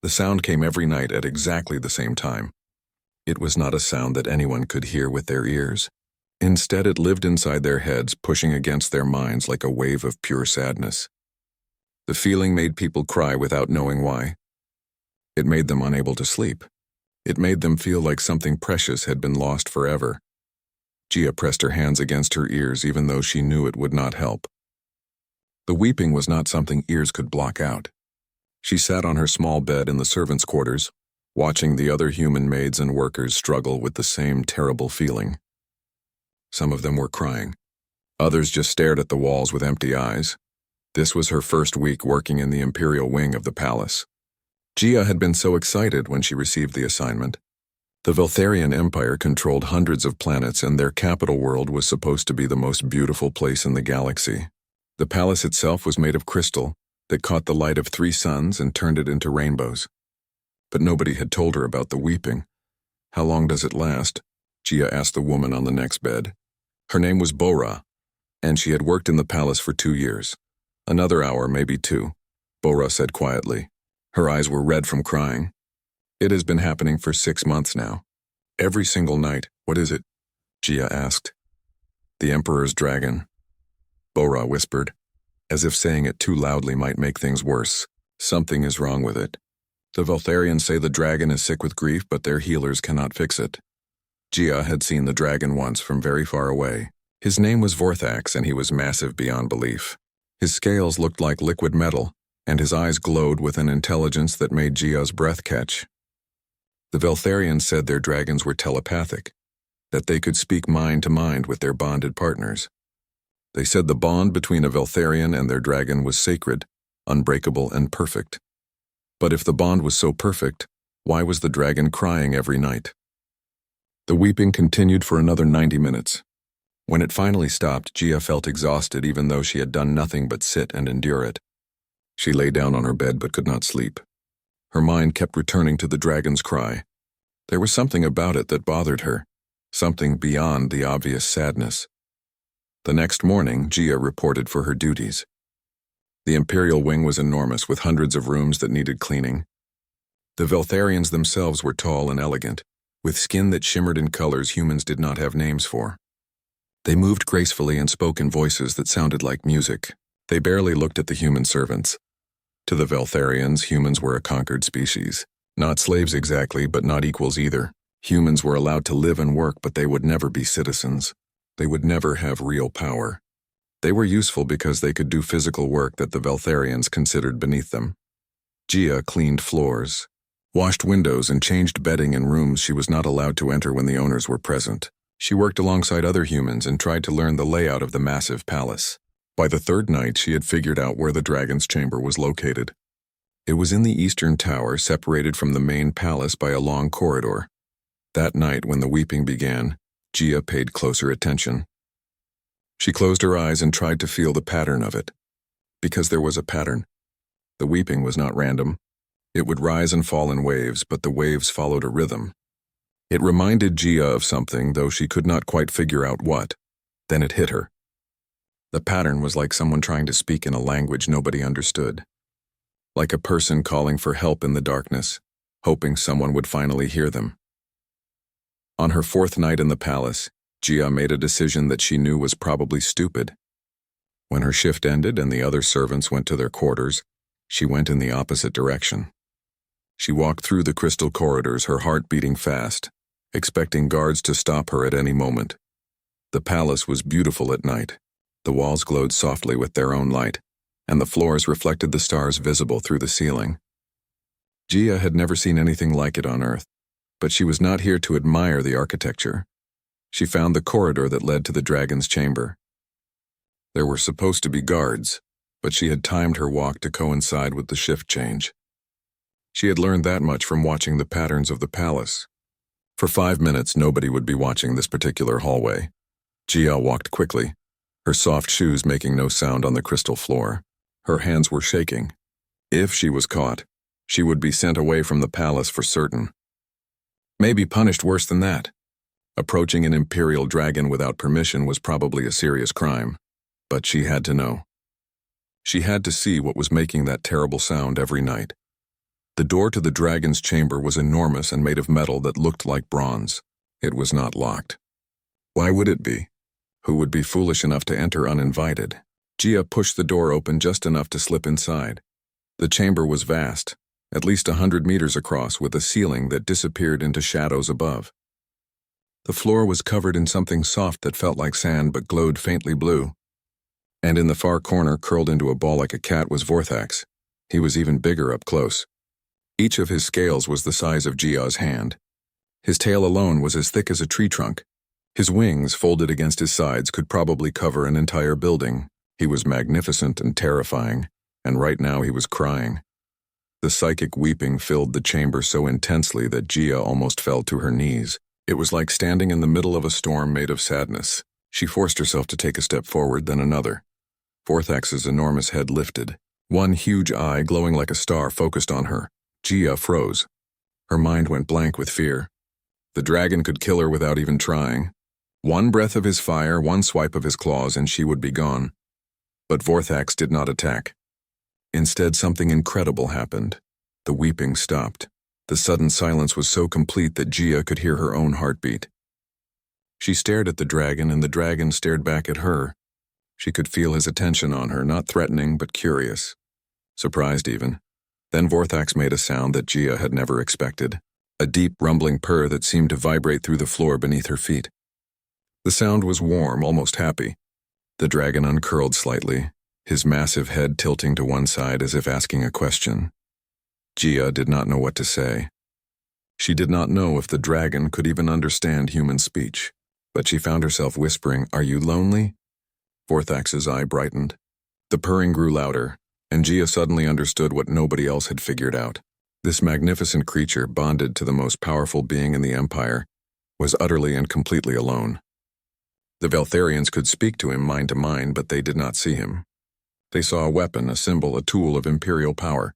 The sound came every night at exactly the same time. It was not a sound that anyone could hear with their ears. Instead, it lived inside their heads, pushing against their minds like a wave of pure sadness. The feeling made people cry without knowing why. It made them unable to sleep. It made them feel like something precious had been lost forever. Gia pressed her hands against her ears even though she knew it would not help. The weeping was not something ears could block out. She sat on her small bed in the servants' quarters, watching the other human maids and workers struggle with the same terrible feeling. Some of them were crying. Others just stared at the walls with empty eyes. This was her first week working in the imperial wing of the palace. Gia had been so excited when she received the assignment. The Veltharian Empire controlled hundreds of planets, and their capital world was supposed to be the most beautiful place in the galaxy. The palace itself was made of crystal that caught the light of 3 suns and turned it into rainbows. But nobody had told her about the weeping. How long does it last? Gia asked the woman on the next bed. Her name was Bora, and she had worked in the palace for 2 years. Another hour, maybe 2, Bora said quietly. Her eyes were red from crying. It has been happening for 6 months now. Every single night. What is it? Gia asked. The Emperor's dragon. Bora whispered, as if saying it too loudly might make things worse. Something is wrong with it. The Veltharians say the dragon is sick with grief, but their healers cannot fix it. Gia had seen the dragon once from very far away. His name was Vorthax, and he was massive beyond belief. His scales looked like liquid metal, and his eyes glowed with an intelligence that made Gia's breath catch. The Veltharians said their dragons were telepathic, that they could speak mind to mind with their bonded partners. They said the bond between a Veltharian and their dragon was sacred, unbreakable, and perfect. But if the bond was so perfect, why was the dragon crying every night? The weeping continued for another 90 minutes. When it finally stopped, Gia felt exhausted even though she had done nothing but sit and endure it. She lay down on her bed but could not sleep. Her mind kept returning to the dragon's cry. There was something about it that bothered her, something beyond the obvious sadness. The next morning, Gia reported for her duties. The Imperial wing was enormous, with hundreds of rooms that needed cleaning. The Veltharians themselves were tall and elegant, with skin that shimmered in colors humans did not have names for. They moved gracefully and spoke in voices that sounded like music. They barely looked at the human servants. To the Veltharians, humans were a conquered species. Not slaves exactly, but not equals either. Humans were allowed to live and work, but they would never be citizens. They would never have real power. They were useful because they could do physical work that the Veltharians considered beneath them. Gia cleaned floors, washed windows, and changed bedding in rooms she was not allowed to enter when the owners were present. She worked alongside other humans and tried to learn the layout of the massive palace. By the 3rd night, she had figured out where the dragon's chamber was located. It was in the eastern tower, separated from the main palace by a long corridor. That night, when the weeping began, Gia paid closer attention. She closed her eyes and tried to feel the pattern of it. Because there was a pattern. The weeping was not random. It would rise and fall in waves, but the waves followed a rhythm. It reminded Gia of something, though she could not quite figure out what. Then it hit her. The pattern was like someone trying to speak in a language nobody understood. Like a person calling for help in the darkness, hoping someone would finally hear them. On her 4th night in the palace, Gia made a decision that she knew was probably stupid. When her shift ended and the other servants went to their quarters, she went in the opposite direction. She walked through the crystal corridors, her heart beating fast, expecting guards to stop her at any moment. The palace was beautiful at night. The walls glowed softly with their own light, and the floors reflected the stars visible through the ceiling. Gia had never seen anything like it on Earth, but she was not here to admire the architecture. She found the corridor that led to the dragon's chamber. There were supposed to be guards, but she had timed her walk to coincide with the shift change. She had learned that much from watching the patterns of the palace. For 5 minutes, nobody would be watching this particular hallway. Gia walked quickly, her soft shoes making no sound on the crystal floor. Her hands were shaking. If she was caught, she would be sent away from the palace for certain. Maybe punished worse than that. Approaching an imperial dragon without permission was probably a serious crime, but she had to know. She had to see what was making that terrible sound every night. The door to the dragon's chamber was enormous and made of metal that looked like bronze. It was not locked. Why would it be? Who would be foolish enough to enter uninvited? Gia pushed the door open just enough to slip inside. The chamber was vast, at least 100 meters across, with a ceiling that disappeared into shadows above. The floor was covered in something soft that felt like sand but glowed faintly blue. And in the far corner, curled into a ball like a cat, was Vorthax. He was even bigger up close. Each of his scales was the size of Gia's hand. His tail alone was as thick as a tree trunk. His wings, folded against his sides, could probably cover an entire building. He was magnificent and terrifying, and right now he was crying. The psychic weeping filled the chamber so intensely that Gia almost fell to her knees. It was like standing in the middle of a storm made of sadness. She forced herself to take a step forward, then another. Vorthax's enormous head lifted. One huge eye, glowing like a star, focused on her. Gia froze. Her mind went blank with fear. The dragon could kill her without even trying. One breath of his fire, one swipe of his claws, and she would be gone. But Vorthax did not attack. Instead, something incredible happened. The weeping stopped. The sudden silence was so complete that Gia could hear her own heartbeat. She stared at the dragon, and the dragon stared back at her. She could feel his attention on her, not threatening but curious. Surprised even. Then Vorthax made a sound that Gia had never expected. A deep, rumbling purr that seemed to vibrate through the floor beneath her feet. The sound was warm, almost happy. The dragon uncurled slightly, his massive head tilting to one side as if asking a question. Gia did not know what to say. She did not know if the dragon could even understand human speech, but she found herself whispering, "Are you lonely?" Vorthax's eye brightened. The purring grew louder, and Gia suddenly understood what nobody else had figured out. This magnificent creature, bonded to the most powerful being in the Empire, was utterly and completely alone. The Veltharians could speak to him mind to mind, but they did not see him. They saw a weapon, a symbol, a tool of imperial power.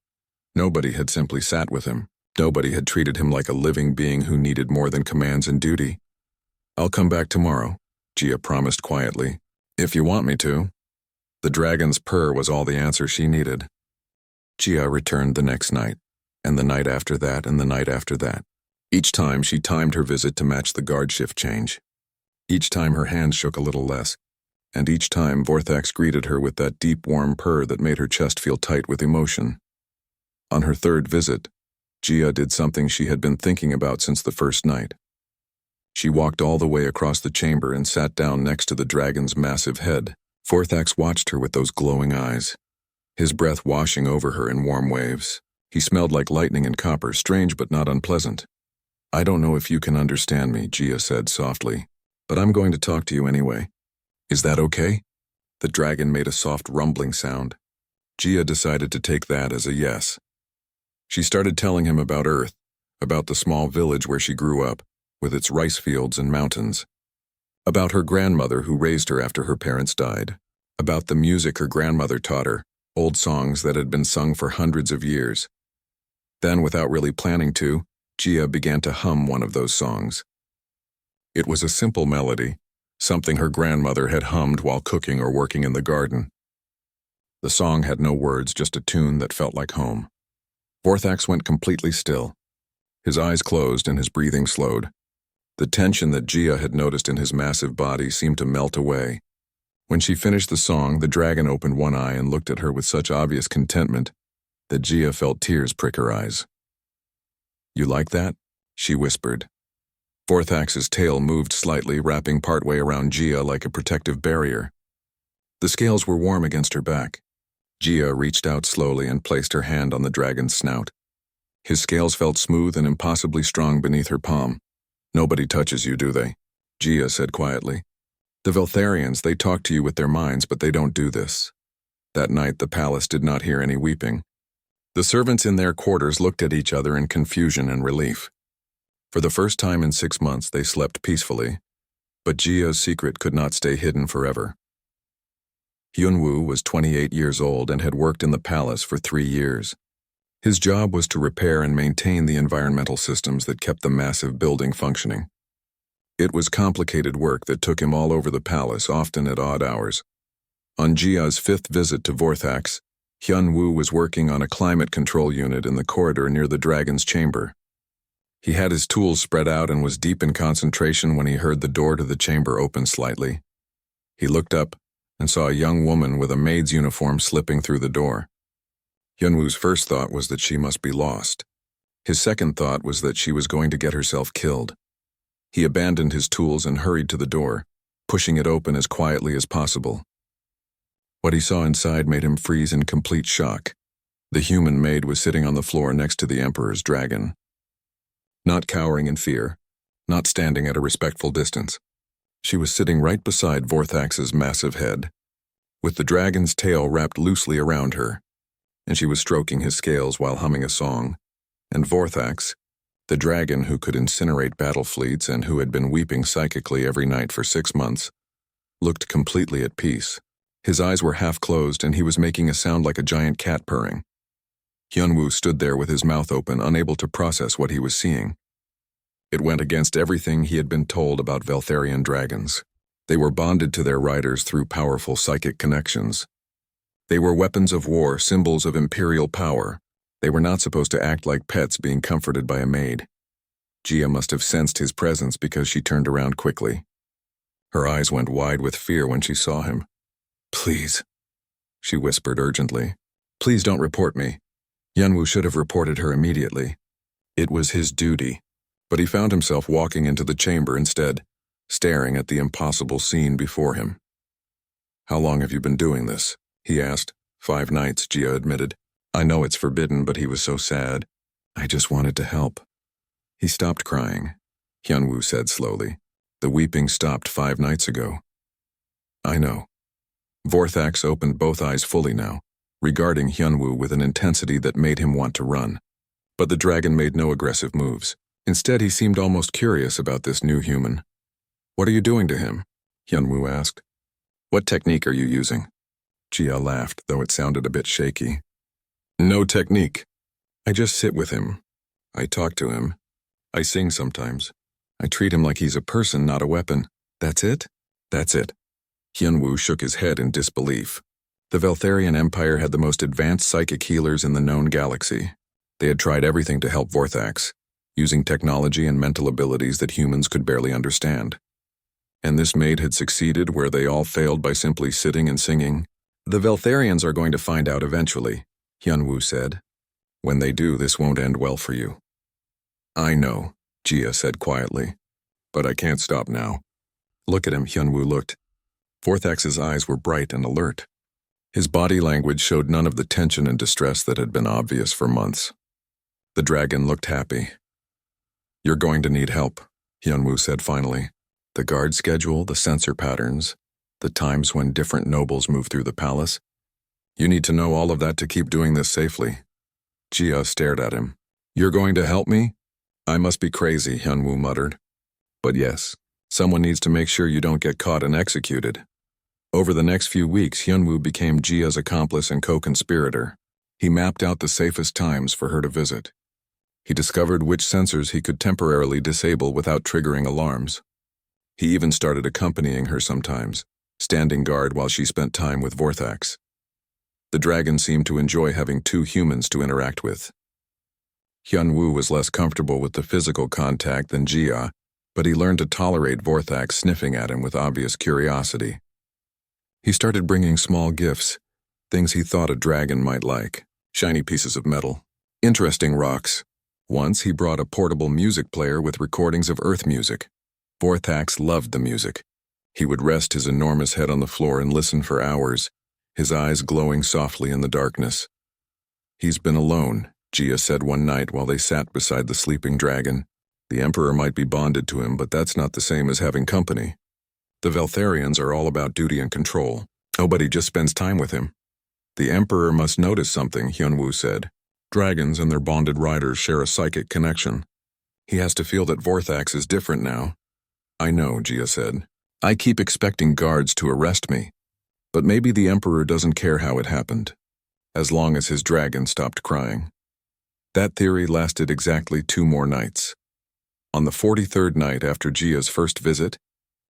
Nobody had simply sat with him. Nobody had treated him like a living being who needed more than commands and duty. "I'll come back tomorrow," Gia promised quietly. "If you want me to." The dragon's purr was all the answer she needed. Gia returned the next night, and the night after that, and the night after that. Each time she timed her visit to match the guard shift change. Each time her hands shook a little less, and each time Vorthax greeted her with that deep, warm purr that made her chest feel tight with emotion. On her third visit, Gia did something she had been thinking about since the first night. She walked all the way across the chamber and sat down next to the dragon's massive head. Vorthax watched her with those glowing eyes, his breath washing over her in warm waves. He smelled like lightning and copper, strange but not unpleasant. "I don't know if you can understand me," Gia said softly, "but I'm going to talk to you anyway. Is that okay?" The dragon made a soft rumbling sound. Gia decided to take that as a yes. She started telling him about Earth, about the small village where she grew up, with its rice fields and mountains. About her grandmother who raised her after her parents died. About the music her grandmother taught her, old songs that had been sung for hundreds of years. Then, without really planning to, Gia began to hum one of those songs. It was a simple melody, something her grandmother had hummed while cooking or working in the garden. The song had no words, just a tune that felt like home. Vorthax went completely still. His eyes closed and his breathing slowed. The tension that Gia had noticed in his massive body seemed to melt away. When she finished the song, the dragon opened one eye and looked at her with such obvious contentment that Gia felt tears prick her eyes. "You like that?" she whispered. Vorthax's tail moved slightly, wrapping partway around Gia like a protective barrier. The scales were warm against her back. Gia reached out slowly and placed her hand on the dragon's snout. His scales felt smooth and impossibly strong beneath her palm. "Nobody touches you, do they?" Gia said quietly. "The Veltharians, they talk to you with their minds, but they don't do this." That night, the palace did not hear any weeping. The servants in their quarters looked at each other in confusion and relief. For the first time in 6 months, they slept peacefully, but Gia's secret could not stay hidden forever. Hyunwoo was 28 years old and had worked in the palace for 3 years. His job was to repair and maintain the environmental systems that kept the massive building functioning. It was complicated work that took him all over the palace, often at odd hours. On Gia's 5th visit to Vorthax, Hyun-woo was working on a climate control unit in the corridor near the dragon's chamber. He had his tools spread out and was deep in concentration when he heard the door to the chamber open slightly. He looked up and saw a young woman with a maid's uniform slipping through the door. Hyun-woo's first thought was that she must be lost. His second thought was that she was going to get herself killed. He abandoned his tools and hurried to the door, pushing it open as quietly as possible. What he saw inside made him freeze in complete shock. The human maid was sitting on the floor next to the Emperor's dragon. Not cowering in fear, not standing at a respectful distance. She was sitting right beside Vorthax's massive head, with the dragon's tail wrapped loosely around her, and she was stroking his scales while humming a song. And Vorthax, the dragon who could incinerate battle fleets and who had been weeping psychically every night for 6 months, looked completely at peace. His eyes were half closed and he was making a sound like a giant cat purring. Hyun-woo stood there with his mouth open, unable to process what he was seeing. It went against everything he had been told about Veltharian dragons. They were bonded to their riders through powerful psychic connections. They were weapons of war, symbols of imperial power. They were not supposed to act like pets being comforted by a maid. Gia must have sensed his presence because she turned around quickly. Her eyes went wide with fear when she saw him. "Please," she whispered urgently. "Please don't report me." Hyun-woo should have reported her immediately. It was his duty, but he found himself walking into the chamber instead, staring at the impossible scene before him. "How long have you been doing this?" he asked. 5 nights, Gia admitted. "I know it's forbidden, but he was so sad. I just wanted to help." He stopped crying, Hyun-woo said slowly. "The weeping stopped 5 nights ago." "I know." Vorthax opened both eyes fully now, regarding Hyun-woo with an intensity that made him want to run. But the dragon made no aggressive moves. Instead, he seemed almost curious about this new human. "What are you doing to him?" Hyun-woo asked. "What technique are you using?" Gia laughed, though it sounded a bit shaky. "No technique. I just sit with him. I talk to him. I sing sometimes. I treat him like he's a person, not a weapon. That's it?" "That's it." Hyun-woo shook his head in disbelief. The Veltharian Empire had the most advanced psychic healers in the known galaxy. They had tried everything to help Vorthax, using technology and mental abilities that humans could barely understand. And this maid had succeeded where they all failed by simply sitting and singing. "The Veltharians are going to find out eventually," Hyun-woo said. "When they do, this won't end well for you." "I know," Gia said quietly. "But I can't stop now." "Look at him," Hyun-woo looked. Vorthax's eyes were bright and alert. His body language showed none of the tension and distress that had been obvious for months. The dragon looked happy. "You're going to need help," Hyun-woo said finally. "The guard schedule, the sensor patterns, the times when different nobles move through the palace. You need to know all of that to keep doing this safely." Gia stared at him. "You're going to help me?" "I must be crazy," Hyun-woo muttered. "But yes, someone needs to make sure you don't get caught and executed." Over the next few weeks, Hyun-woo became Gia's accomplice and co-conspirator. He mapped out the safest times for her to visit. He discovered which sensors he could temporarily disable without triggering alarms. He even started accompanying her sometimes, standing guard while she spent time with Vorthax. The dragon seemed to enjoy having 2 humans to interact with. Hyun-woo was less comfortable with the physical contact than Gia, but he learned to tolerate Vorthax sniffing at him with obvious curiosity. He started bringing small gifts, things he thought a dragon might like, shiny pieces of metal, interesting rocks. Once he brought a portable music player with recordings of Earth music. Vorthax loved the music. He would rest his enormous head on the floor and listen for hours, his eyes glowing softly in the darkness. "He's been alone," Gia said one night while they sat beside the sleeping dragon. "The Emperor might be bonded to him, but that's not the same as having company. The Veltharians are all about duty and control. Nobody just spends time with him." "The Emperor must notice something," Hyun-woo said. "Dragons and their bonded riders share a psychic connection. He has to feel that Vorthax is different now." "I know," Gia said. "I keep expecting guards to arrest me. But maybe the Emperor doesn't care how it happened, as long as his dragon stopped crying." That theory lasted exactly 2 more nights. On the 43rd night after Gia's first visit,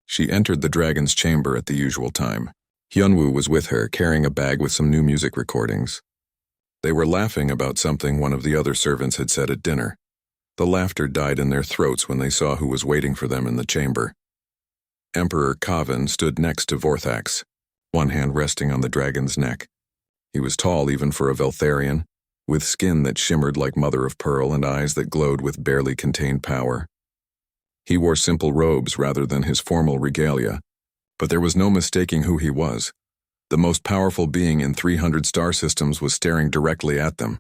she entered the dragon's chamber at the usual time. Hyun-woo was with her, carrying a bag with some new music recordings. They were laughing about something one of the other servants had said at dinner. The laughter died in their throats when they saw who was waiting for them in the chamber. Emperor Kavin stood next to Vorthax, one hand resting on the dragon's neck. He was tall even for a Veltharian, with skin that shimmered like mother of pearl and eyes that glowed with barely contained power. He wore simple robes rather than his formal regalia, but there was no mistaking who he was. The most powerful being in 300 star systems was staring directly at them.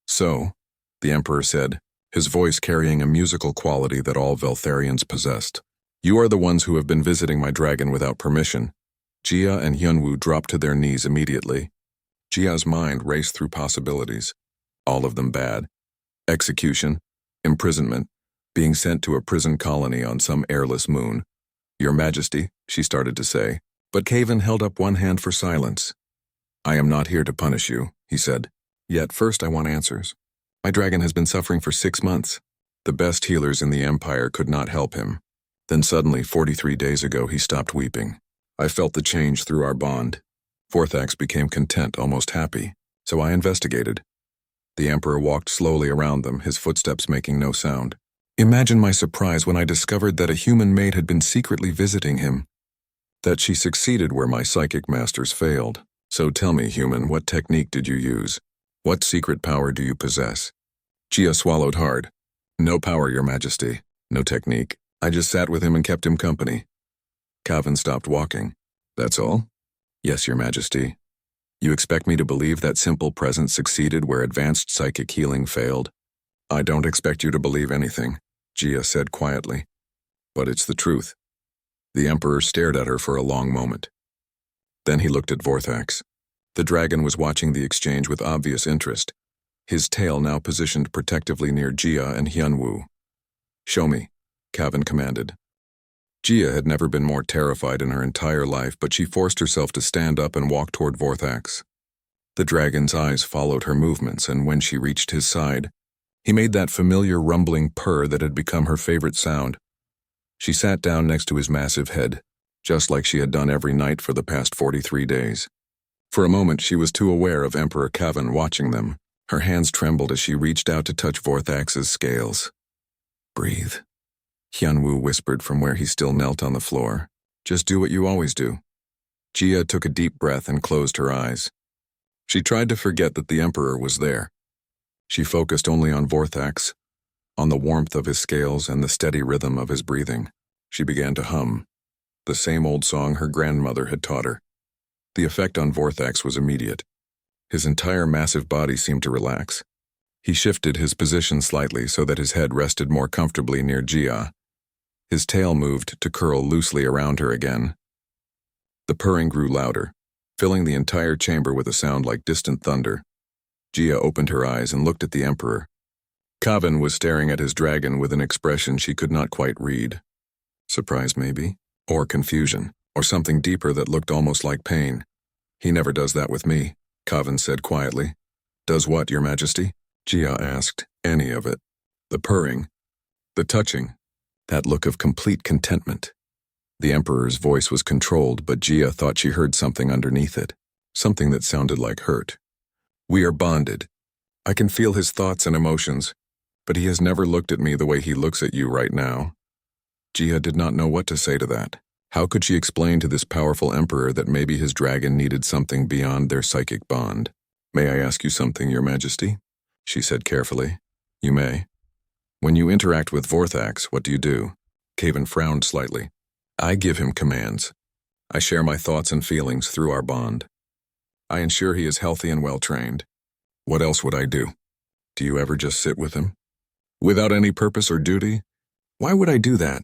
"So," the Emperor said, his voice carrying a musical quality that all Veltharians possessed, "you are the ones who have been visiting my dragon without permission." Jia and Hyunwoo dropped to their knees immediately. Jia's mind raced through possibilities, all of them bad. Execution, imprisonment, being sent to a prison colony on some airless moon. "Your Majesty," she started to say, but Kavin held up one hand for silence. "I am not here to punish you," he said. "Yet first I want answers. My dragon has been suffering for 6 months. The best healers in the Empire could not help him. Then suddenly, 43 days ago, he stopped weeping. I felt the change through our bond. Vorthax became content, almost happy, so I investigated." The Emperor walked slowly around them, his footsteps making no sound. "Imagine my surprise when I discovered that a human maid had been secretly visiting him. That she succeeded where my psychic masters failed. So tell me, human, what technique did you use? What secret power do you possess?" Jia swallowed hard. "No power, Your Majesty. No technique. I just sat with him and kept him company." Kavin stopped walking. "That's all?" "Yes, Your Majesty. You expect me to believe that simple presence succeeded where advanced psychic healing failed?" "I don't expect you to believe anything," Jia said quietly. "But it's the truth." The Emperor stared at her for a long moment. Then he looked at Vorthax. The dragon was watching the exchange with obvious interest, his tail now positioned protectively near Jia and Hyunwoo. "Show me," Kavin commanded. Jia had never been more terrified in her entire life, but she forced herself to stand up and walk toward Vorthax. The dragon's eyes followed her movements, and when she reached his side, he made that familiar rumbling purr that had become her favorite sound. She sat down next to his massive head, just like she had done every night for the past 43 days. For a moment, she was too aware of Emperor Kavin watching them. Her hands trembled as she reached out to touch Vorthax's scales. "Breathe," Hyunwoo whispered from where he still knelt on the floor. "Just do what you always do." Jia took a deep breath and closed her eyes. She tried to forget that the Emperor was there. She focused only on Vorthax, on the warmth of his scales and the steady rhythm of his breathing. She began to hum, the same old song her grandmother had taught her. The effect on Vorthax was immediate. His entire massive body seemed to relax. He shifted his position slightly so that his head rested more comfortably near Jia. His tail moved to curl loosely around her again. The purring grew louder, filling the entire chamber with a sound like distant thunder. Jia opened her eyes and looked at the Emperor. Kavin was staring at his dragon with an expression she could not quite read. Surprise, maybe? Or confusion, or something deeper that looked almost like pain. "He never does that with me," Kavin said quietly. "Does what, Your Majesty?" Jia asked. "Any of it. The purring, the touching, that look of complete contentment." The Emperor's voice was controlled, but Jia thought she heard something underneath it, something that sounded like hurt. "We are bonded. I can feel his thoughts and emotions, but he has never looked at me the way he looks at you right now." Jia did not know what to say to that. How could she explain to this powerful Emperor that maybe his dragon needed something beyond their psychic bond? "May I ask you something, Your Majesty?" she said carefully. "You may." "When you interact with Vorthax, what do you do?" Kavin frowned slightly. "I give him commands. I share my thoughts and feelings through our bond. I ensure he is healthy and well-trained. What else would I do? Do you ever just sit with him? Without any purpose or duty? Why would I do that?"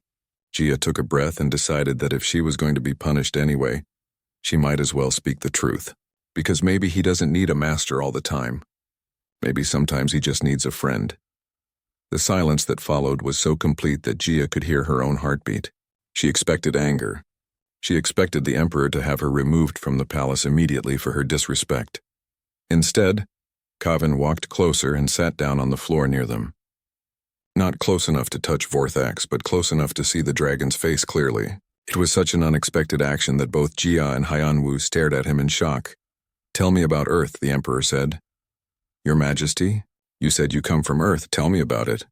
Jia took a breath and decided that if she was going to be punished anyway, she might as well speak the truth. Because maybe he doesn't need a master all the time. Maybe sometimes he just needs a friend. The silence that followed was so complete that Jia could hear her own heartbeat. She expected anger. She expected the Emperor to have her removed from the palace immediately for her disrespect. Instead, Kavin walked closer and sat down on the floor near them. Not close enough to touch Vorthax, but close enough to see the dragon's face clearly. It was such an unexpected action that both Jia and Hyunwoo stared at him in shock. "Tell me about Earth," the Emperor said. Your Majesty, you said you come from Earth. Tell me about it.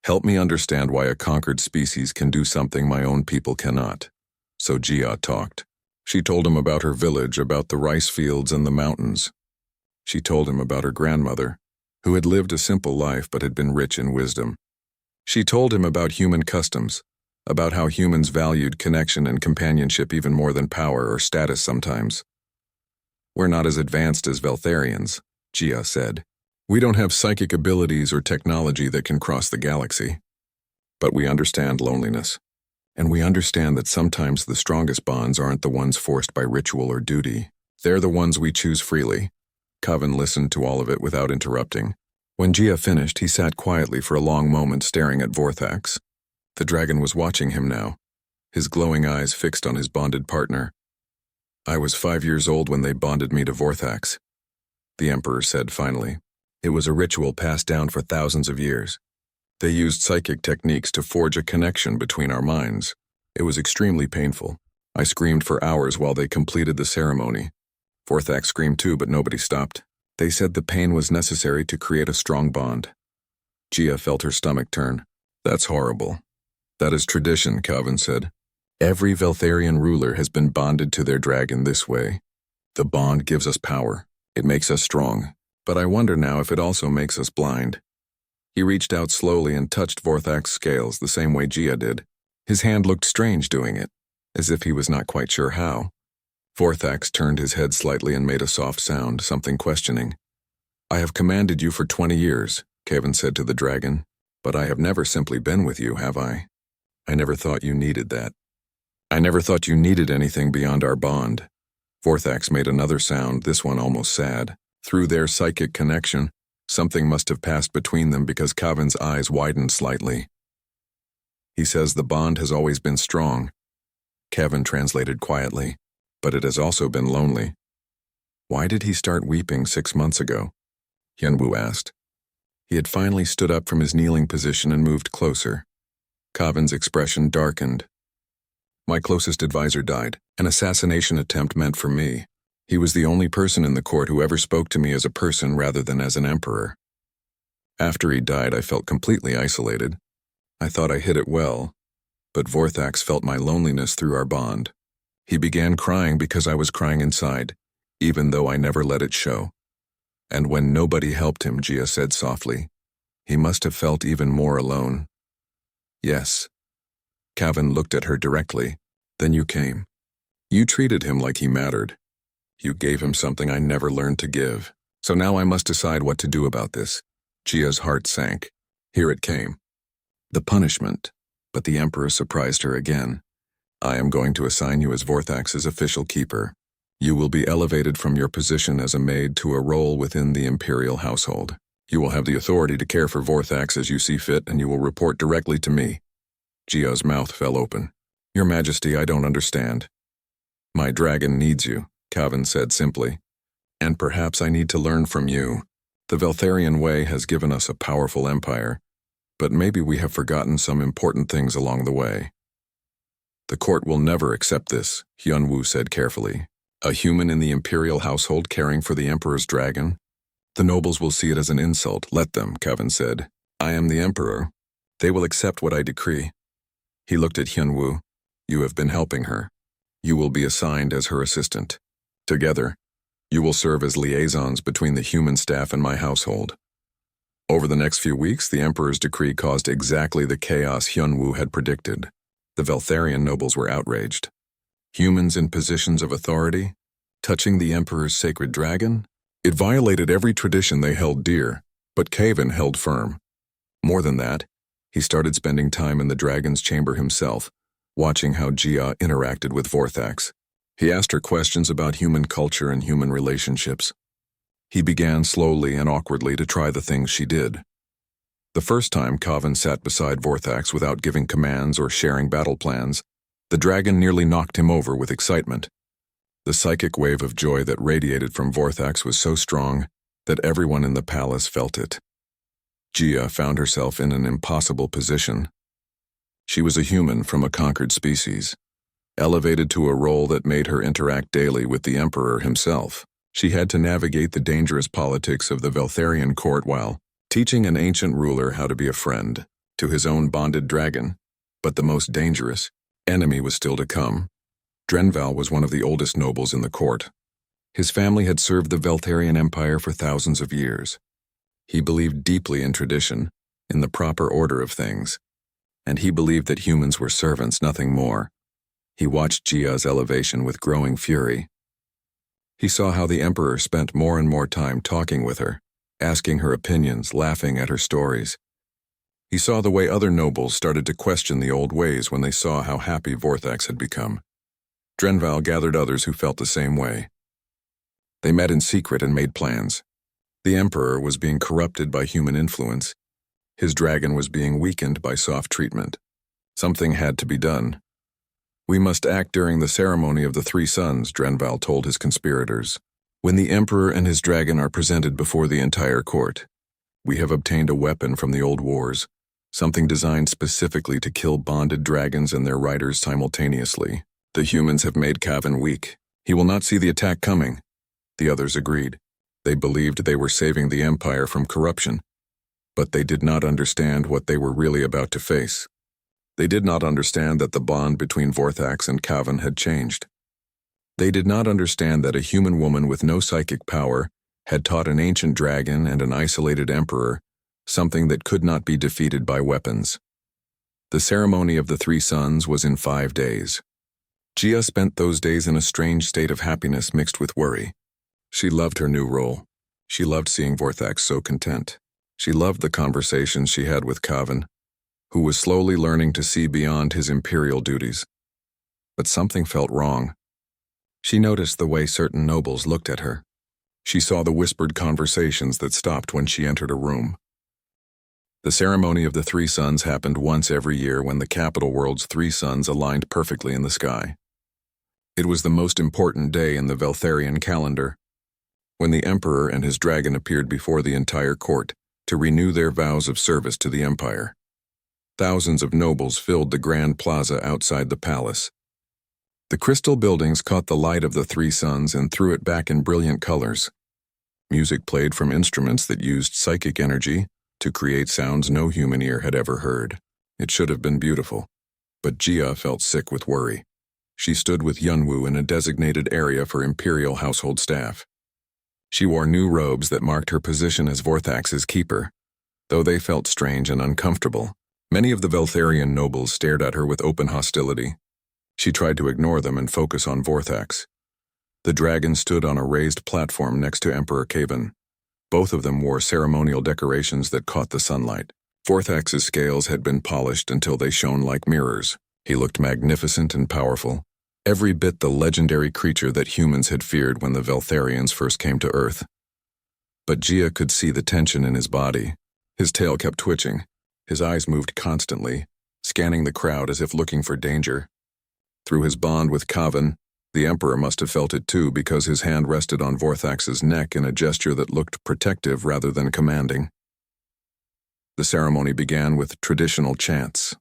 Help me understand why a conquered species can do something my own people cannot. So Jia talked. She told him about her village, about the rice fields and the mountains. She told him about her grandmother, who had lived a simple life but had been rich in wisdom. She told him about human customs, about how humans valued connection and companionship even more than power or status sometimes. We're not as advanced as Veltharians, Jia said. We don't have psychic abilities or technology that can cross the galaxy. But we understand loneliness. And we understand that sometimes the strongest bonds aren't the ones forced by ritual or duty. They're the ones we choose freely. Coven listened to all of it without interrupting. When Jia finished, he sat quietly for a long moment staring at Vorthax. The dragon was watching him now, his glowing eyes fixed on his bonded partner. I was 5 years old when they bonded me to Vorthax, the Emperor said finally. It was a ritual passed down for thousands of years. They used psychic techniques to forge a connection between our minds. It was extremely painful. I screamed for hours while they completed the ceremony. Vorthax screamed too, but nobody stopped. They said the pain was necessary to create a strong bond. Jia felt her stomach turn. That's horrible. That is tradition, Calvin said. Every Veltharian ruler has been bonded to their dragon this way. The bond gives us power. It makes us strong. But I wonder now if it also makes us blind. He reached out slowly and touched Vorthax's scales the same way Jia did. His hand looked strange doing it, as if he was not quite sure how. Vorthax turned his head slightly and made a soft sound, something questioning. I have commanded you for 20 years, Kevin said to the dragon, but I have never simply been with you, have I? I never thought you needed that. I never thought you needed anything beyond our bond. Vorthax made another sound, this one almost sad. Through their psychic connection, something must have passed between them because Kavin's eyes widened slightly. He says the bond has always been strong. Kevin translated quietly, but it has also been lonely. Why did he start weeping 6 months ago? Hyunwoo asked. He had finally stood up from his kneeling position and moved closer. Kavin's expression darkened. My closest advisor died, an assassination attempt meant for me. He was the only person in the court who ever spoke to me as a person rather than as an emperor. After he died, I felt completely isolated. I thought I hid it well, but Vorthax felt my loneliness through our bond. He began crying because I was crying inside, even though I never let it show. And when nobody helped him, Jia said softly, he must have felt even more alone. Yes. Kevin looked at her directly. Then you came. You treated him like he mattered. You gave him something I never learned to give. So now I must decide what to do about this. Jia's heart sank. Here it came. The punishment. But the Emperor surprised her again. I am going to assign you as Vorthax's official keeper. You will be elevated from your position as a maid to a role within the Imperial household. You will have the authority to care for Vorthax as you see fit, and you will report directly to me. Jia's mouth fell open. Your Majesty, I don't understand. My dragon needs you, Kevin said simply. And perhaps I need to learn from you. The Veltharian way has given us a powerful empire, but maybe we have forgotten some important things along the way. The court will never accept this, Hyunwoo said carefully. A human in the Imperial household caring for the Emperor's dragon? The nobles will see it as an insult. Let them, Kevin said. I am the Emperor. They will accept what I decree. He looked at Hyunwoo. You have been helping her. You will be assigned as her assistant. Together, you will serve as liaisons between the human staff and my household. Over the next few weeks, the Emperor's decree caused exactly the chaos Hyunwoo had predicted. The Veltharian nobles were outraged. Humans in positions of authority, touching the Emperor's sacred dragon? It violated every tradition they held dear, but Kevin held firm. More than that, he started spending time in the dragon's chamber himself, watching how Jia interacted with Vorthax. He asked her questions about human culture and human relationships. He began slowly and awkwardly to try the things she did. The first time Kevin sat beside Vorthax without giving commands or sharing battle plans, the dragon nearly knocked him over with excitement. The psychic wave of joy that radiated from Vorthax was so strong that everyone in the palace felt it. Jia found herself in an impossible position. She was a human from a conquered species, elevated to a role that made her interact daily with the Emperor himself. She had to navigate the dangerous politics of the Veltharian court while teaching an ancient ruler how to be a friend to his own bonded dragon. But the most dangerous enemy was still to come. Drenval was one of the oldest nobles in the court. His family had served the Veltharian Empire for thousands of years. He believed deeply in tradition, in the proper order of things, and he believed that humans were servants, nothing more. He watched Gia's elevation with growing fury. He saw how the Emperor spent more and more time talking with her, asking her opinions, laughing at her stories. He saw the way other nobles started to question the old ways when they saw how happy Vorthax had become. Drenval gathered others who felt the same way. They met in secret and made plans. The Emperor was being corrupted by human influence. His dragon was being weakened by soft treatment. Something had to be done. "We must act during the ceremony of the three suns," Drenval told his conspirators. "When the Emperor and his dragon are presented before the entire court. We have obtained a weapon from the old wars, something designed specifically to kill bonded dragons and their riders simultaneously. The humans have made Cavan weak. He will not see the attack coming." The others agreed. They believed they were saving the Empire from corruption, but they did not understand what they were really about to face. They did not understand that the bond between Vorthax and Cavan had changed. They did not understand that a human woman with no psychic power had taught an ancient dragon and an isolated emperor something that could not be defeated by weapons. The ceremony of the three suns was in 5 days. Gia spent those days in a strange state of happiness mixed with worry. She loved her new role. She loved seeing Vorthax so content. She loved the conversations she had with Cavan, who was slowly learning to see beyond his imperial duties. But something felt wrong. She noticed the way certain nobles looked at her. She saw the whispered conversations that stopped when she entered a room. The ceremony of the three suns happened once every year when the capital world's three suns aligned perfectly in the sky. It was the most important day in the Veltharian calendar, when the Emperor and his dragon appeared before the entire court to renew their vows of service to the Empire. Thousands of nobles filled the grand plaza outside the palace. The crystal buildings caught the light of the three suns and threw it back in brilliant colors. Music played from instruments that used psychic energy to create sounds no human ear had ever heard. It should have been beautiful, but Gia felt sick with worry. She stood with Yunwu in a designated area for imperial household staff. She wore new robes that marked her position as Vorthax's keeper. Though they felt strange and uncomfortable, many of the Veltharian nobles stared at her with open hostility. She tried to ignore them and focus on Vorthax. The dragon stood on a raised platform next to Emperor Cavan. Both of them wore ceremonial decorations that caught the sunlight. Vorthax's scales had been polished until they shone like mirrors. He looked magnificent and powerful, every bit the legendary creature that humans had feared when the Veltharians first came to Earth. But Gia could see the tension in his body. His tail kept twitching. His eyes moved constantly, scanning the crowd as if looking for danger. Through his bond with Cavan, the Emperor must have felt it too, because his hand rested on Vorthax's neck in a gesture that looked protective rather than commanding. The ceremony began with traditional chants.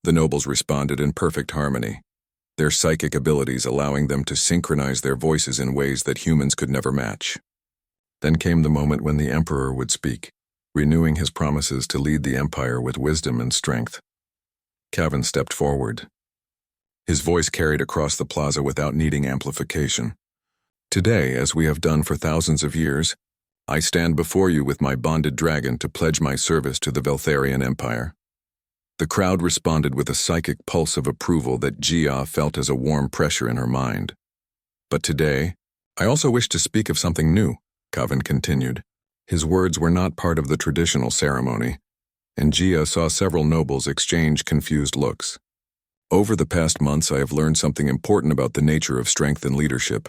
The nobles responded in perfect harmony, their psychic abilities allowing them to synchronize their voices in ways that humans could never match. Then came the moment when the Emperor would speak, renewing his promises to lead the Empire with wisdom and strength. Cavan stepped forward. His voice carried across the plaza without needing amplification. "Today, as we have done for thousands of years, I stand before you with my bonded dragon to pledge my service to the Veltharian Empire." The crowd responded with a psychic pulse of approval that Gia felt as a warm pressure in her mind. "But today, I also wish to speak of something new," Cavan continued. His words were not part of the traditional ceremony, and Gia saw several nobles exchange confused looks. "Over the past months, I have learned something important about the nature of strength and leadership."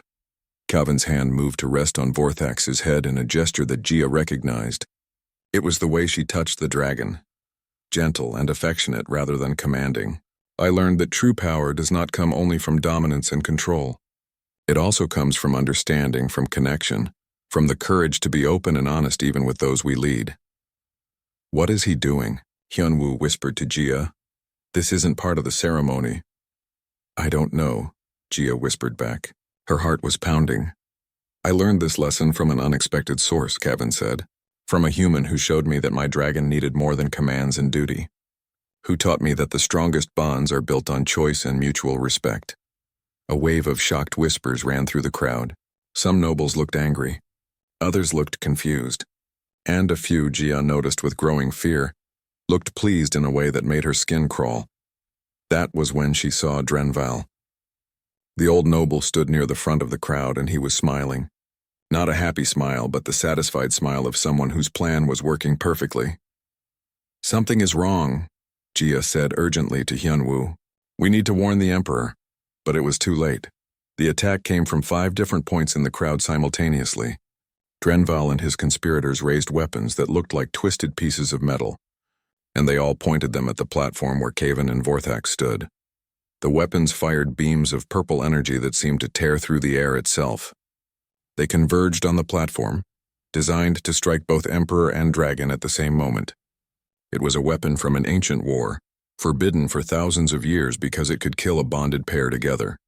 Cavan's hand moved to rest on Vorthax's head in a gesture that Gia recognized. It was the way she touched the dragon, gentle and affectionate rather than commanding. "I learned that true power does not come only from dominance and control. It also comes from understanding, from connection, from the courage to be open and honest even with those we lead." "What is he doing?" Hyunwoo whispered to Gia. "This isn't part of the ceremony." "I don't know," Gia whispered back. Her heart was pounding. I learned this lesson from an unexpected source, Kevin said. From a human who showed me that my dragon needed more than commands and duty. Who taught me that the strongest bonds are built on choice and mutual respect. A wave of shocked whispers ran through the crowd. Some nobles looked angry. Others looked confused. And a few, Gia noticed with growing fear, looked pleased in a way that made her skin crawl. That was when she saw Drenval. The old noble stood near the front of the crowd and he was smiling. Not a happy smile, but the satisfied smile of someone whose plan was working perfectly. Something is wrong, Gia said urgently to Hyunwoo. We need to warn the Emperor. But it was too late. The attack came from 5 different points in the crowd simultaneously. Drenval and his conspirators raised weapons that looked like twisted pieces of metal, and they all pointed them at the platform where Kavan and Vorthax stood. The weapons fired beams of purple energy that seemed to tear through the air itself. They converged on the platform, designed to strike both Emperor and Dragon at the same moment. It was a weapon from an ancient war, forbidden for thousands of years because it could kill a bonded pair together.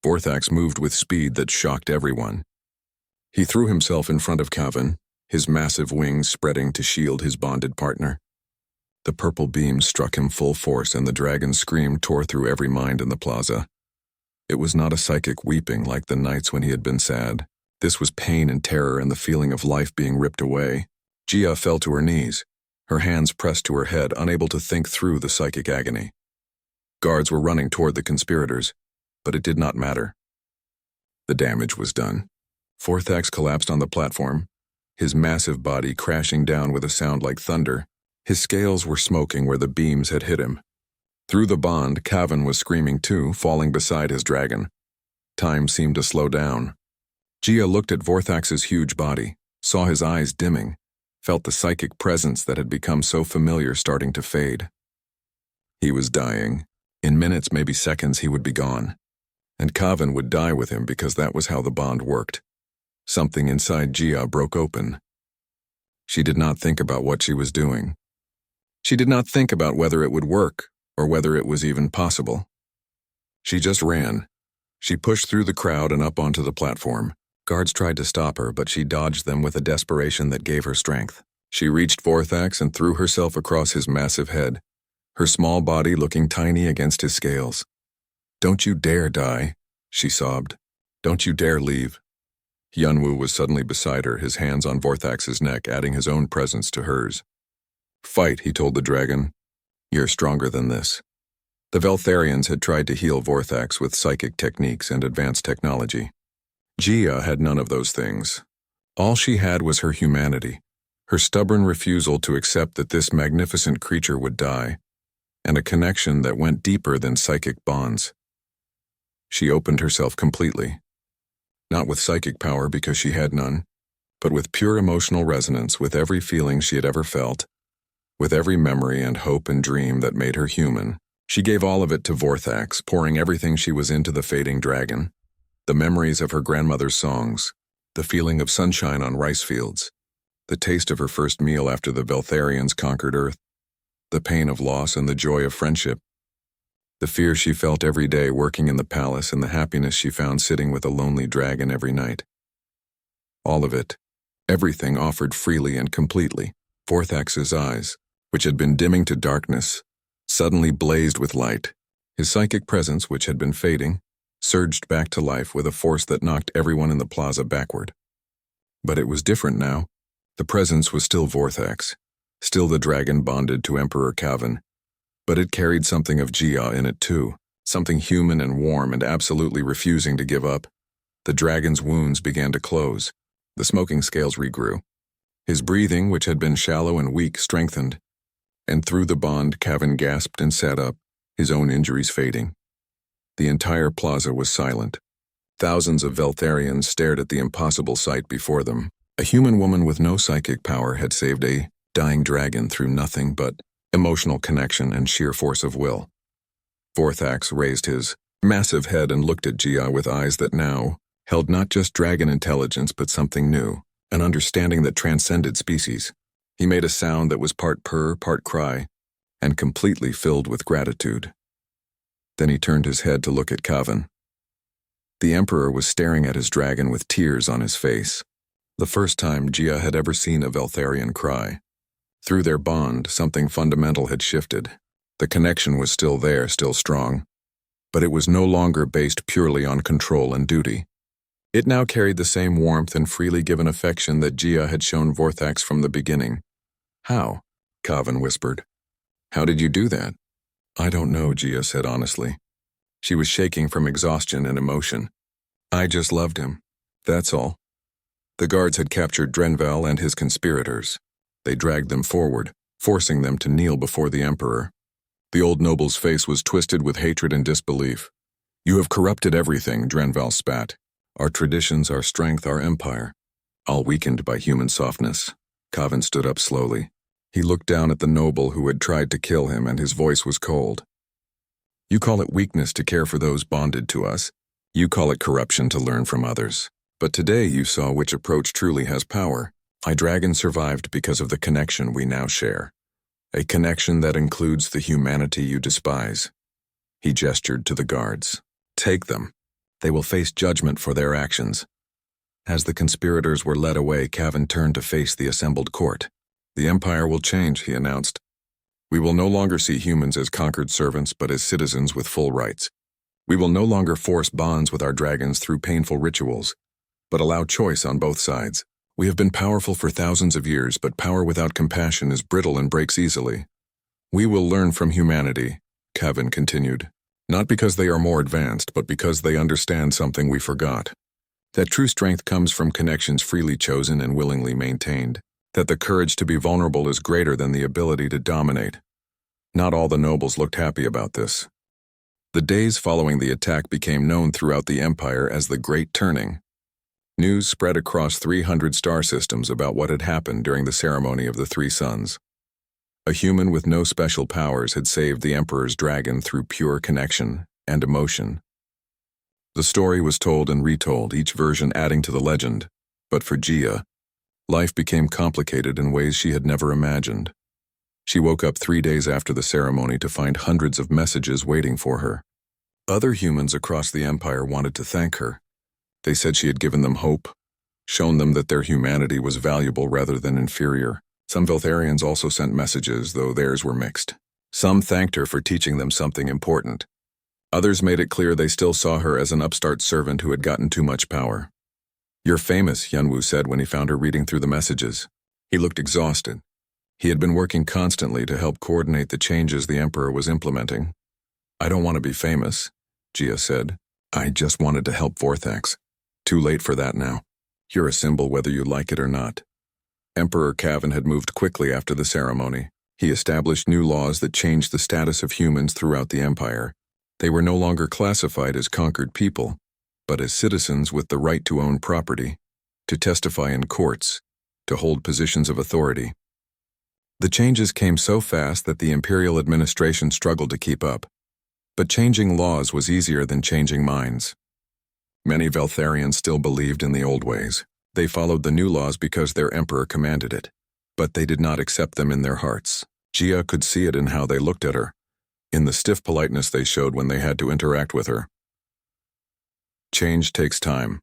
Vorthax moved with speed that shocked everyone. He threw himself in front of Kavan, his massive wings spreading to shield his bonded partner. The purple beam struck him full force and the dragon's scream tore through every mind in the plaza. It was not a psychic weeping like the nights when he had been sad. This was pain and terror and the feeling of life being ripped away. Gia fell to her knees, her hands pressed to her head, unable to think through the psychic agony. Guards were running toward the conspirators, but it did not matter. The damage was done. Vorthax collapsed on the platform, his massive body crashing down with a sound like thunder. His scales were smoking where the beams had hit him. Through the bond, Kavan was screaming too, falling beside his dragon. Time seemed to slow down. Gia looked at Vorthax's huge body, saw his eyes dimming, felt the psychic presence that had become so familiar starting to fade. He was dying. In minutes, maybe seconds, he would be gone. And Kavan would die with him because that was how the bond worked. Something inside Gia broke open. She did not think about what she was doing. She did not think about whether it would work or whether it was even possible. She just ran. She pushed through the crowd and up onto the platform. Guards tried to stop her, but she dodged them with a desperation that gave her strength. She reached Vorthax and threw herself across his massive head, her small body looking tiny against his scales. "Don't you dare die," she sobbed. "Don't you dare leave." Hyunwoo was suddenly beside her, his hands on Vorthax's neck, adding his own presence to hers. "Fight," he told the dragon. "You're stronger than this." The Veltharians had tried to heal Vorthax with psychic techniques and advanced technology. Gia had none of those things. All she had was her humanity, her stubborn refusal to accept that this magnificent creature would die, and a connection that went deeper than psychic bonds. She opened herself completely. Not with psychic power because she had none, but with pure emotional resonance with every feeling she had ever felt, with every memory and hope and dream that made her human. She gave all of it to Vorthax, pouring everything she was into the fading dragon. The memories of her grandmother's songs, the feeling of sunshine on rice fields, the taste of her first meal after the Veltharians conquered Earth, the pain of loss and the joy of friendship, the fear she felt every day working in the palace and the happiness she found sitting with a lonely dragon every night. All of it, everything offered freely and completely. Vorthax's eyes, which had been dimming to darkness, suddenly blazed with light. His psychic presence, which had been fading, surged back to life with a force that knocked everyone in the plaza backward. But it was different now. The presence was still Vorthax, still the dragon bonded to Emperor Kavan, but it carried something of Gia in it too, something human and warm and absolutely refusing to give up. The dragon's wounds began to close. The smoking scales regrew. His breathing, which had been shallow and weak, strengthened, and through the bond Kavan gasped and sat up, his own injuries fading. The entire plaza was silent. Thousands of Veltharians stared at the impossible sight before them. A human woman with no psychic power had saved a dying dragon through nothing but emotional connection and sheer force of will. Vorthax raised his massive head and looked at Gia with eyes that now held not just dragon intelligence but something new, an understanding that transcended species. He made a sound that was part purr, part cry, and completely filled with gratitude. Then he turned his head to look at Kavan. The Emperor was staring at his dragon with tears on his face. The first time Gia had ever seen a Veltharian cry. Through their bond, something fundamental had shifted. The connection was still there, still strong, but it was no longer based purely on control and duty. It now carried the same warmth and freely given affection that Gia had shown Vorthax from the beginning. "How?" Kavin whispered. "How did you do that?" "I don't know," Gia said honestly. She was shaking from exhaustion and emotion. "I just loved him. That's all." The guards had captured Drenval and his conspirators. They dragged them forward, forcing them to kneel before the Emperor. The old noble's face was twisted with hatred and disbelief. "You have corrupted everything," Drenval spat. "Our traditions, our strength, our empire. All weakened by human softness." Kavin stood up slowly. He looked down at the noble who had tried to kill him, and his voice was cold. "You call it weakness to care for those bonded to us. You call it corruption to learn from others. But today you saw which approach truly has power. My dragon survived because of the connection we now share. A connection that includes the humanity you despise." He gestured to the guards. "Take them. They will face judgment for their actions." As the conspirators were led away, Kavin turned to face the assembled court. "The Empire will change," he announced. "We will no longer see humans as conquered servants, but as citizens with full rights. We will no longer force bonds with our dragons through painful rituals, but allow choice on both sides. We have been powerful for thousands of years, but power without compassion is brittle and breaks easily. We will learn from humanity," Kavin continued. "Not because they are more advanced, but because they understand something we forgot. That true strength comes from connections freely chosen and willingly maintained. That the courage to be vulnerable is greater than the ability to dominate." Not all the nobles looked happy about this. The days following the attack became known throughout the Empire as the Great Turning. News spread across 300 star systems about what had happened during the ceremony of the Three Suns. A human with no special powers had saved the Emperor's dragon through pure connection and emotion. The story was told and retold, each version adding to the legend, but for Gia, life became complicated in ways she had never imagined. She woke up 3 days after the ceremony to find hundreds of messages waiting for her. Other humans across the Empire wanted to thank her. They said she had given them hope, shown them that their humanity was valuable rather than inferior. Some Veltharians also sent messages, though theirs were mixed. Some thanked her for teaching them something important. Others made it clear they still saw her as an upstart servant who had gotten too much power. "You're famous," Yunwu said when he found her reading through the messages. He looked exhausted. He had been working constantly to help coordinate the changes the Emperor was implementing. "I don't want to be famous," Gia said. "I just wanted to help Vorthax. Too late for that now. You're a symbol whether you like it or not." Emperor Kavin had moved quickly after the ceremony. He established new laws that changed the status of humans throughout the Empire. They were no longer classified as conquered people, but as citizens with the right to own property, to testify in courts, to hold positions of authority. The changes came so fast that the imperial administration struggled to keep up. But changing laws was easier than changing minds. Many Veltharians still believed in the old ways. They followed the new laws because their emperor commanded it, but they did not accept them in their hearts. Gia could see it in how they looked at her, in the stiff politeness they showed when they had to interact with her. "Change takes time,"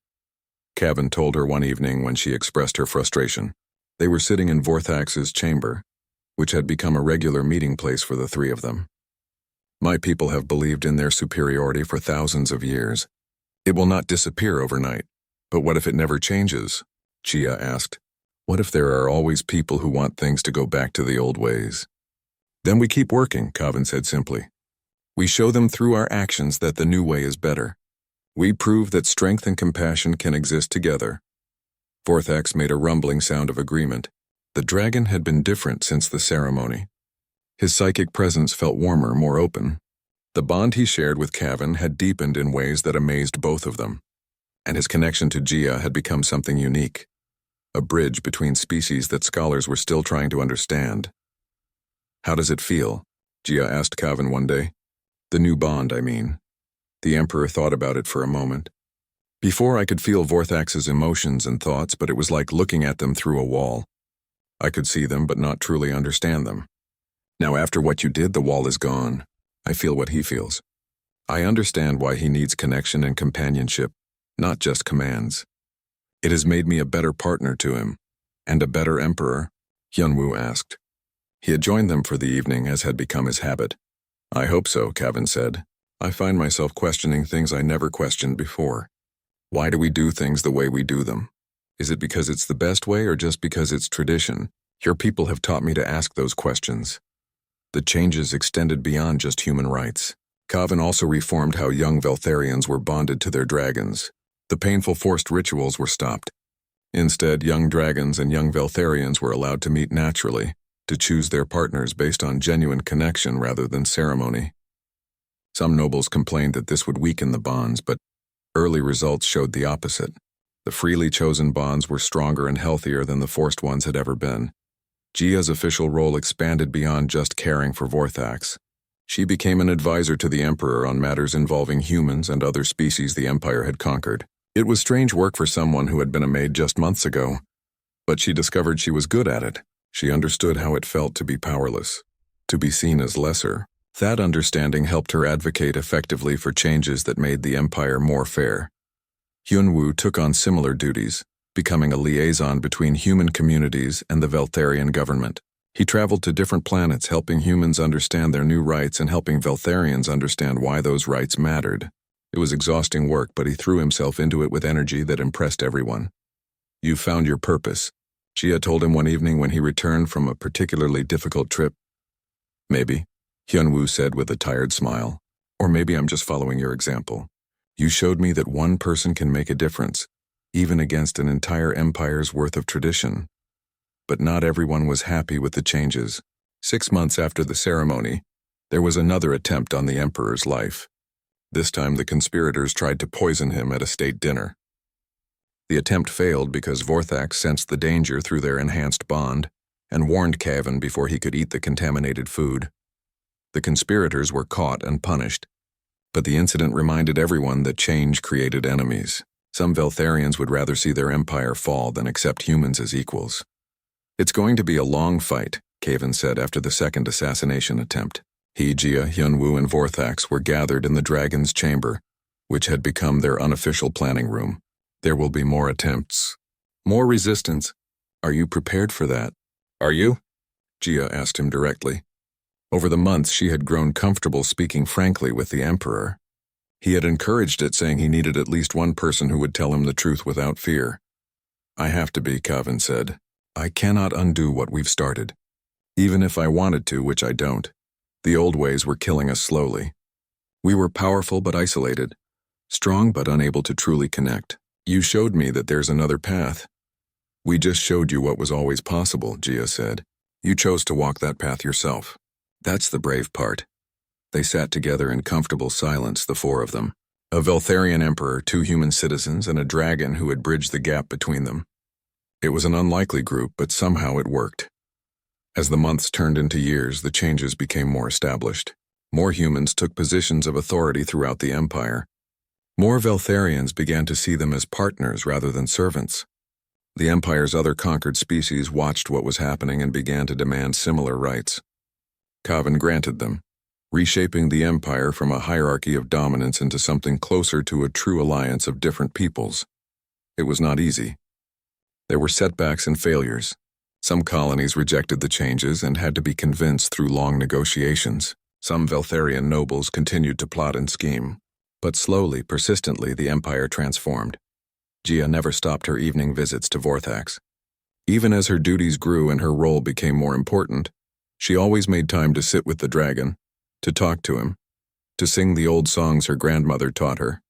Kavin told her one evening when she expressed her frustration. They were sitting in Vorthax's chamber, which had become a regular meeting place for the three of them. "My people have believed in their superiority for thousands of years. It will not disappear overnight. But what if it never changes?" Gia asked. "What if there are always people who want things to go back to the old ways?" "Then we keep working," Kavin said simply. "We show them through our actions that the new way is better. We prove that strength and compassion can exist together." Vorthax made a rumbling sound of agreement. The dragon had been different since the ceremony. His psychic presence felt warmer, more open. The bond he shared with Kavin had deepened in ways that amazed both of them. And his connection to Gia had become something unique, a bridge between species that scholars were still trying to understand. "How does it feel?" Gia asked Kavin one day. "The new bond, I mean." The Emperor thought about it for a moment. "Before I could feel Vorthax's emotions and thoughts, but it was like looking at them through a wall. I could see them but not truly understand them. Now after what you did, the wall is gone. I feel what he feels. I understand why he needs connection and companionship. not just commands. It has made me a better partner to him. And a better emperor? Hyunwoo asked. He had joined them for the evening, as had become his habit. I hope so, Kevin said. I find myself questioning things I never questioned before. Why do we do things the way we do them? Is it because it's the best way or just because it's tradition? Your people have taught me to ask those questions. The changes extended beyond just human rights. Kevin also reformed how young Veltharians were bonded to their dragons. The painful forced rituals were stopped. Instead, young dragons and young Veltharians were allowed to meet naturally, to choose their partners based on genuine connection rather than ceremony. Some nobles complained that this would weaken the bonds, but early results showed the opposite. The freely chosen bonds were stronger and healthier than the forced ones had ever been. Jia's official role expanded beyond just caring for Vorthax. She became an advisor to the Emperor on matters involving humans and other species the Empire had conquered. It was strange work for someone who had been a maid just months ago, but she discovered she was good at it. She understood how it felt to be powerless, to be seen as lesser. That understanding helped her advocate effectively for changes that made the Empire more fair. Hyunwoo took on similar duties, becoming a liaison between human communities and the Veltharian government. He traveled to different planets, helping humans understand their new rights and helping Veltharians understand why those rights mattered. It was exhausting work, but he threw himself into it with energy that impressed everyone. "You've found your purpose," Jia told him one evening when he returned from a particularly difficult trip. "Maybe," Hyunwoo said with a tired smile. "Or maybe I'm just following your example. You showed me that one person can make a difference, even against an entire empire's worth of tradition." But not everyone was happy with the changes. 6 months after the ceremony, there was another attempt on the Emperor's life. This time the conspirators tried to poison him at a state dinner. The attempt failed because Vorthax sensed the danger through their enhanced bond and warned Kevin before he could eat the contaminated food. The conspirators were caught and punished, but the incident reminded everyone that change created enemies. Some Veltharians would rather see their empire fall than accept humans as equals. "It's going to be a long fight," Kevin said after the second assassination attempt. He, Jia, Hyunwoo, and Vorthax were gathered in the Dragon's Chamber, which had become their unofficial planning room. "There will be more attempts. More resistance. Are you prepared for that?" "Are you?" Jia asked him directly. Over the months, she had grown comfortable speaking frankly with the Emperor. He had encouraged it, saying he needed at least one person who would tell him the truth without fear. "I have to be," Kevin said. "I cannot undo what we've started. Even if I wanted to, which I don't. The old ways were killing us slowly. We were powerful but isolated, strong but unable to truly connect. You showed me that there's another path." "We just showed you what was always possible," Jia said. "You chose to walk that path yourself. That's the brave part." They sat together in comfortable silence, the four of them. A Veltharian emperor, 2 human citizens, and a dragon who had bridged the gap between them. It was an unlikely group, but somehow it worked. As the months turned into years, the changes became more established. More humans took positions of authority throughout the empire. More Veltharians began to see them as partners rather than servants. The empire's other conquered species watched what was happening and began to demand similar rights. Kevin granted them, reshaping the empire from a hierarchy of dominance into something closer to a true alliance of different peoples. It was not easy. There were setbacks and failures. Some colonies rejected the changes and had to be convinced through long negotiations. Some Veltharian nobles continued to plot and scheme. But slowly, persistently, the empire transformed. Jia never stopped her evening visits to Vorthax. Even as her duties grew and her role became more important, she always made time to sit with the dragon, to talk to him, to sing the old songs her grandmother taught her.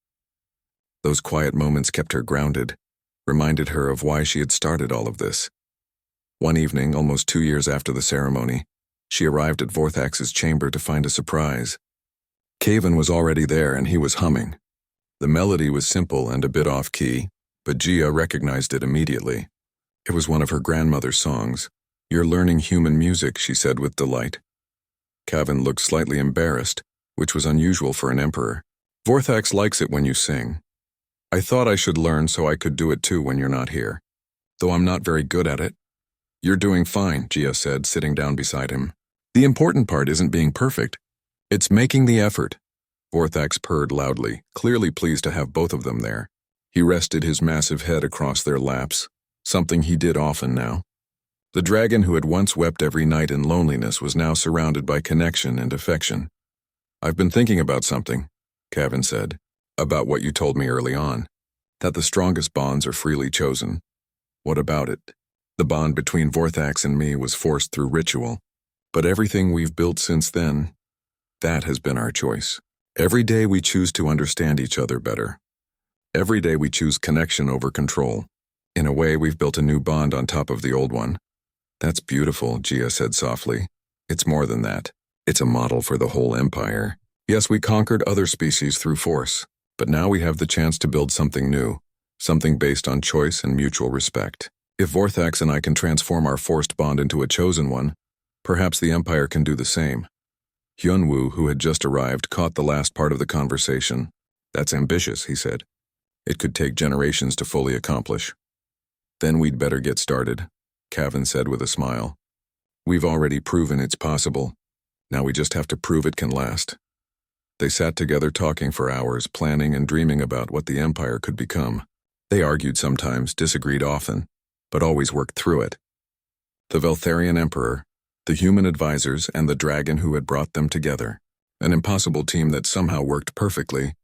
Those quiet moments kept her grounded, reminded her of why she had started all of this. One evening, almost 2 years after the ceremony, she arrived at Vorthax's chamber to find a surprise. Kevin was already there and he was humming. The melody was simple and a bit off-key, but Jia recognized it immediately. It was one of her grandmother's songs. "You're learning human music," she said with delight. Kevin looked slightly embarrassed, which was unusual for an emperor. "Vorthax likes it when you sing. I thought I should learn so I could do it too when you're not here, though I'm not very good at it." "You're doing fine," Jia said, sitting down beside him. "The important part isn't being perfect. It's making the effort." Vorthax purred loudly, clearly pleased to have both of them there. He rested his massive head across their laps, something he did often now. The dragon who had once wept every night in loneliness was now surrounded by connection and affection. "I've been thinking about something," Kevin said, "about what you told me early on, that the strongest bonds are freely chosen. What about it? The bond between Vorthax and me was forced through ritual, but everything we've built since then, that has been our choice. Every day we choose to understand each other better. Every day we choose connection over control. In a way, we've built a new bond on top of the old one." "That's beautiful," Gia said softly. "It's more than that. It's a model for the whole empire. Yes, we conquered other species through force, but now we have the chance to build something new, something based on choice and mutual respect. If Vorthax and I can transform our forced bond into a chosen one, perhaps the empire can do the same." Hyunwoo, who had just arrived, caught the last part of the conversation. "That's ambitious," he said. "It could take generations to fully accomplish." "Then we'd better get started," Kevin said with a smile. "We've already proven it's possible. Now we just have to prove it can last." They sat together talking for hours, planning and dreaming about what the empire could become. They argued sometimes, disagreed often, but always worked through it. The Veltharian Emperor, the human advisors, and the dragon who had brought them together. An impossible team that somehow worked perfectly,